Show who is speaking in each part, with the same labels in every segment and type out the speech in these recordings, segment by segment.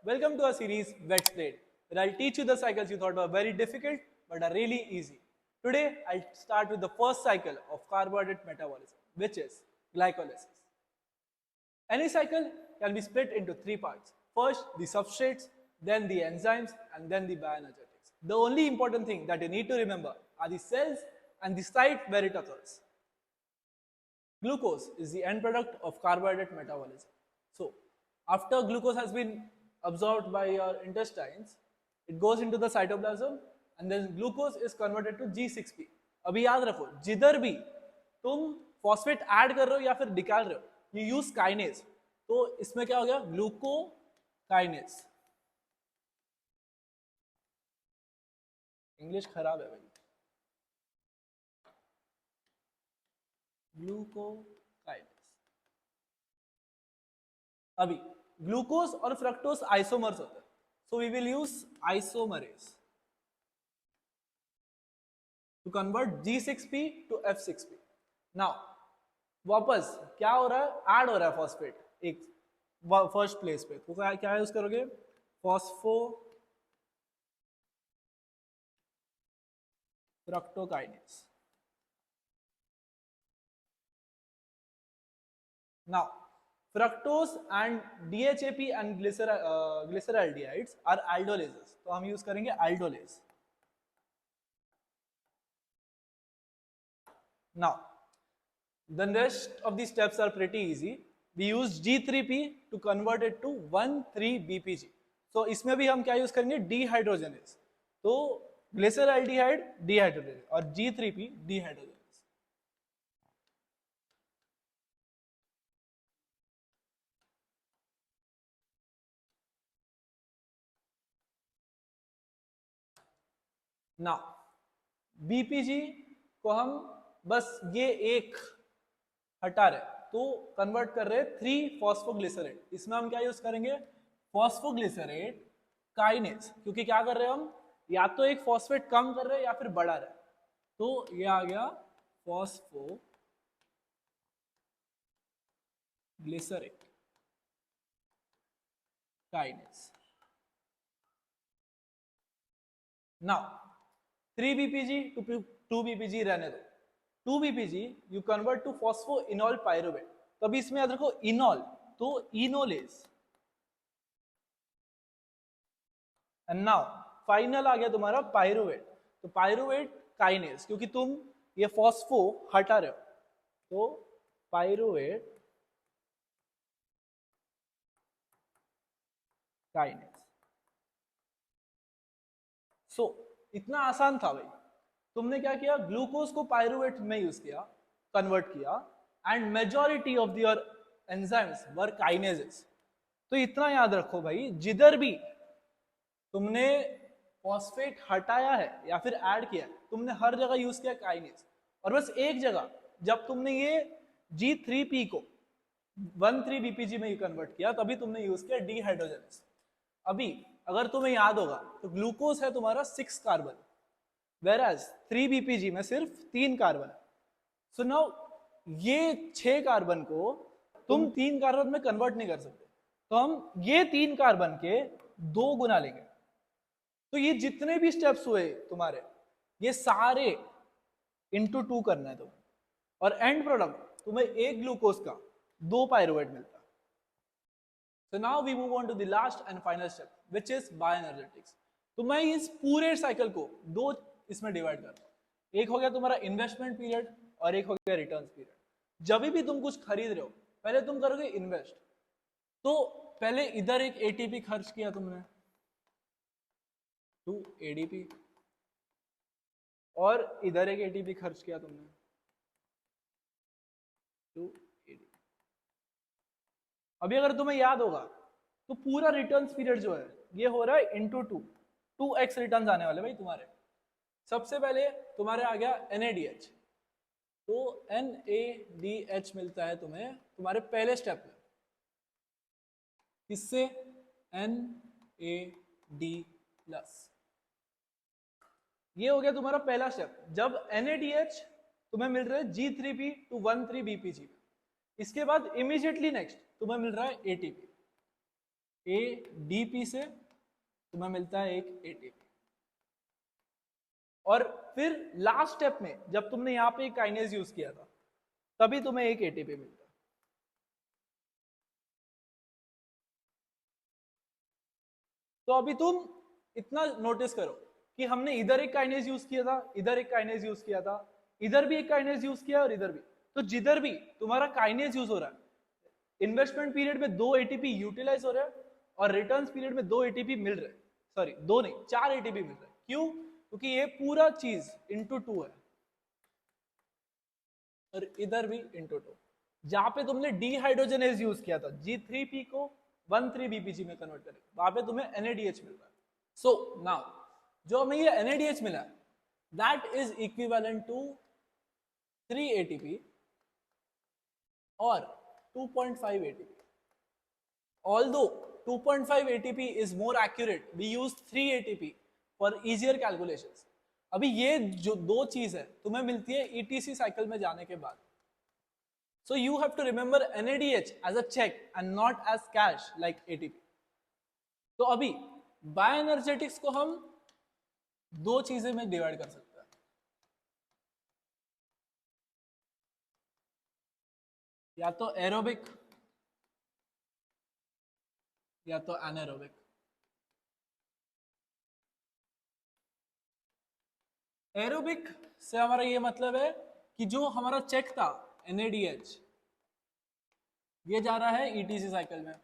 Speaker 1: Welcome to our series Wet Plate, where I'll teach you the cycles you thought were very difficult but are really easy. Today, I'll start with the first cycle of carbohydrate metabolism, which is glycolysis. Any cycle can be split into three parts. First, the substrates, then the enzymes, and then the bioenergetics. The only important thing that you need to remember are the cells and the site where it occurs. Glucose is the end product of carbohydrate metabolism. So, after glucose has been absorbed by your intestines, it goes into the cytoplasm and then glucose is converted to G6P. अभी याद रखो, जिधर भी तुम phosphate add कर रहे हो या फिर निकाल रहे हो, you use kinase. तो इसमें क्या हो गया? ग्लूकोकाइनेज. इंग्लिश खराब है भाई. ग्लूकोकाइनेज. अभी ग्लूकोज और फ्रक्टोज आइसोमर्स होते हैं, so we will use isomerase to convert G6P to F6P. Now वापस क्या हो रहा है? ऐड हो रहा है फॉस्फेट एक फर्स्ट प्लेस पे, तो क्या यूज करोगे? Phosphofructokinase. Now fructose and DHAP and glyceraldehydes are aldolases, तो हम यूज करेंगे aldolase. Now the rest of the steps are pretty easy. We use G3P to convert it to 1,3-BPG. so इसमें भी हम क्या use करेंगे? dehydrogenase. तो glyceraldehyde dehydrogenase और G3P dehydrogenase. नाउ बीपीजी को हम बस ये एक हटा रहे, तो कन्वर्ट कर रहे 3-फॉस्फोग्लिसरेट. इसमें हम क्या यूज करेंगे? फॉस्फोग्लिसरेट काइनेज, क्योंकि क्या कर रहे हैं हम? या तो एक फॉस्फेट कम कर रहे हैं या फिर बढ़ा रहे हैं. तो ये आ गया phosphoglycerate kinase. Now 3-BPG to 2-BPG रहने दो. 2-BPG you convert to phosphoenol pyruvate. तो अभी इसमें याद रखो इनॉल, तो इनोलेज. एंड नाउ फाइनल आ गया तुम्हारा पायरुवेट. तो पायरुवेट काइनेज, क्योंकि तुम ये फॉस्फो हटा रहे हो, तो पायरुवेट काइनेज. सो इतना आसान था भाई. तुमने क्या किया? ग्लूकोज को पायरुवेट में यूज किया, कन्वर्ट किया, and majority of your enzymes were kinases. तो इतना याद रखो भाई, जिधर भी तुमने फॉस्फेट हटाया है या फिर ऐड किया है, तुमने हर जगह यूज किया काइनेज. और बस एक जगह जब तुमने ये G3P को 1,3-BPG में कन्वर्ट किया, तभी तुमने यूज किया डीहाइड्रोजनेज. अभी अगर तुम्हें याद होगा तो ग्लूकोज है तुम्हारा 6 कार्बन, whereas 3-BPG में सिर्फ 3 कार्बन है. सो नाउ ये 6 कार्बन को तुम 3 कार्बन में कन्वर्ट नहीं कर सकते, तो हम ये 3 कार्बन के 2 गुना लेंगे. तो ये जितने भी स्टेप्स हुए तुम्हारे, ये सारे इंटू 2 करना है तुम्हें, और एंड प्रोडक्ट तुम्हें एक ग्लूकोज का 2 पायरुवेट मिलता है. So now we move on to the last and final step, which is bioenergetics. तो मैं इस पूरे साइकिल को 2 इसमें डिवाइड कर रहा हूँ. एक हो गया तुम्हारा इन्वेस्टमेंट पीरियड और एक हो गया रिटर्न पीरियड. जब भी तुम कुछ खरीद रहे हो, पहले तुम करोगे इन्वेस्ट. तो पहले इधर एक ATP खर्च किया तुमने टू ADP, और इधर एक ATP खर्च किया तुमने टू. अभी अगर तुम्हें याद होगा तो पूरा रिटर्न्स पीरियड जो है ये हो रहा है इंटू 2x रिटर्न्स आने वाले भाई तुम्हारे. सबसे पहले तुम्हारे आ गया NADH. तो NADH मिलता है तुम्हें तुम्हारे पहले स्टेप में. किससे? NAD+. ये हो गया तुम्हारा पहला स्टेप. जब NADH तुम्हें मिल रहा है G3P to 1,3-BPG. इसके बाद इमीडिएटली नेक्स्ट तुम्हें मिल रहा है ATP. ADP से तुम्हें मिलता है एक ATP। और फिर लास्ट स्टेप में जब तुमने यहां पे एक काइनेज यूज किया था तभी तुम्हें एक ATP मिलता है। तो अभी तुम इतना नोटिस करो कि हमने इधर एक काइनेज यूज किया था, इधर एक काइनेज यूज किया था, इधर भी एक काइनेज यूज किया और इधर भी। तो जिधर भी तुम्हारा काइनेज यूज हो रहा है, इन्वेस्टमेंट पीरियड में 2 ATP यूटिलाइज हो रहा है और रिटर्न पीरियड में 2 ATP मिल रहे हैं। सॉरी 2 नहीं 4 ATP मिल रहे हैं। क्यों? क्योंकि ये पूरा चीज इंटू 2 है और इधर भी इंटू 2। जहां पे तुमने डीहाइड्रोजनेज यूज किया था G3P को 13BPG में कन्वर्ट करें, वहां पे तुम्हें NADH मिल रहा है। सो नाउ जो हमें ये NADH मिला है that is equivalent to 3 ATP और 2.5 ATP. Although 2.5 ATP is more accurate, we use 3 ATP for easier calculations. अभी ये जो दो चीज है तुम्हें मिलती है ETC साइकिल में जाने के बाद। So you have to remember NADH as a check and not as cash like ATP. तो अभी बायोएनर्जेटिक्स को हम दो चीजें में डिवाइड कर सकते हैं, या तो एरोबिक या तो एनारोबिक। एरोबिक से हमारा ये मतलब है कि जो हमारा चेक था NADH ये जा रहा है ETC साइकिल में,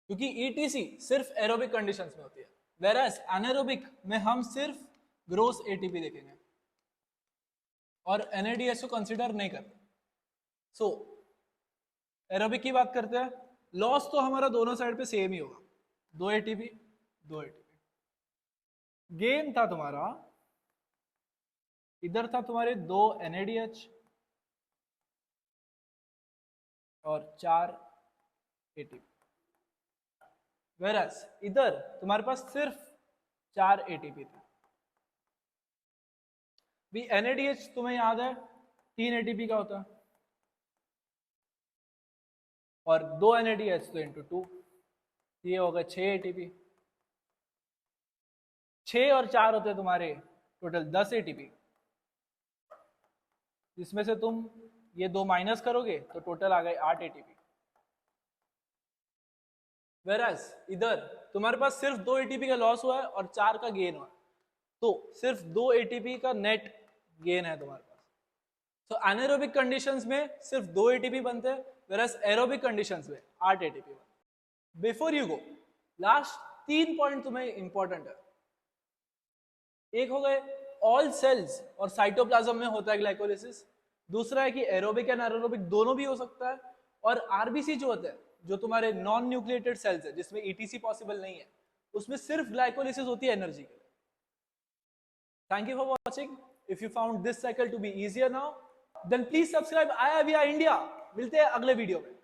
Speaker 1: क्योंकि ETC सिर्फ एरोबिक कंडीशंस में होती है, वेरएस एनारोबिक में हम सिर्फ ग्रोस ATP देखेंगे और NADH को कंसीडर नहीं करते। सो एरोबिक की बात करते हैं, लॉस तो हमारा दोनों साइड पे सेम ही होगा, 2 ATP 2 ATP। गेन था तुम्हारा, इधर था तुम्हारे 2 NADH और 4 ATP, वेरस इधर तुम्हारे पास सिर्फ 4 ATP था। भी NADH तुम्हें याद है 3 ATP का होता है और 2 NADH तो इंटू 2, ये हो गए 6 ATP। 6 और 4 होते तुम्हारे टोटल 10 ATP, जिसमें से तुम ये 2 माइनस करोगे तो टोटल आ गए 8 ATP। वेरस इधर तुम्हारे पास सिर्फ 2 ATP का लॉस हुआ है और 4 का गेन हुआ है, तो सिर्फ 2 ATP का नेट गेन है तुम्हारे पास। तो एनारोबिक कंडीशंस में सिर्फ 2 ATP बनते हैं, वेरस एरोबिक कंडीशंस में 8 ATP बनते हैं। Before you go, last 3 point तुम्हें इंपॉर्टेंट है। एक हो गए ऑल सेल्स और साइटोप्लाज्म में होता है ग्लाइकोलिसिस, दूसरा है कि एरोबिक एंड एनारोबिक दोनों भी हो सकता है, और आरबीसी जो होता है जो तुम्हारे नॉन न्यूक्लिएटेड सेल्स है जिसमें ETC पॉसिबल नहीं है, उसमें सिर्फ ग्लाइकोलिसिस होती है एनर्जी के लिए। Thank you for watching. If you found this cycle to be easier now then please subscribe IIVI India. मिलते हैं अगले वीडियो में।